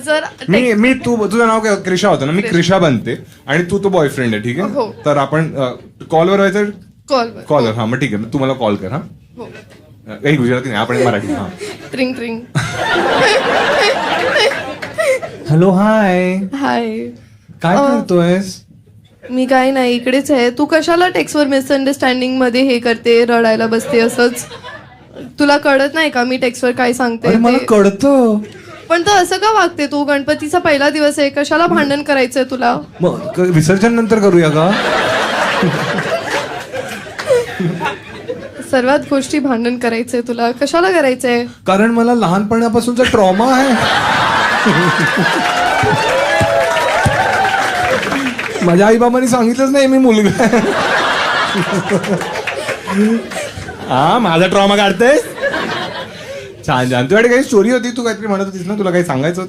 जर मी तू तुझं नाव काय क्रिशा होतं ना, मी क्रिशा बनते आणि तू तो बॉयफ्रेंड आहे, ठीक हो. आहे. तर आपण कॉलवर व्हायचं. कॉल हा मग ठीक आहे, तू मला कॉल कर. हा हो काही गुजराती नाही, आपण मराठी. हा ट्रिंग ट्रिंग. हॅलो हाय, हाय. काय करतोयस? मी काय नाही, इकडेच आहे. तू कशाला टेक्स्टवर मिसअंडरस्टँडिंग मध्ये हे करते, रडायला बसते असंच? तुला कळत नाही का मी टेक्स्टवर काय सांगते अरे मला ते? कळतं. पण तर असं का वागते तू? गणपतीचा पहिला दिवस आहे, कशाला भांडण करायचंय तुला? मग विसर्जन नंतर करूया का? सर्वात गोष्टी भांडण करायचंय तुला, कशाला करायचंय? कारण मला लहानपणापासूनचा ट्रॉमा आहे. माझ्या आई बाबांनी सांगितलंच नाही मी मुलगा आहे. हा माझा ट्रॉमा काढतेस. छान छान. तुझ्याकडे काही स्टोरी होती, तू काहीतरी म्हणत होतीस ना, तुला काही सांगायचं होतं.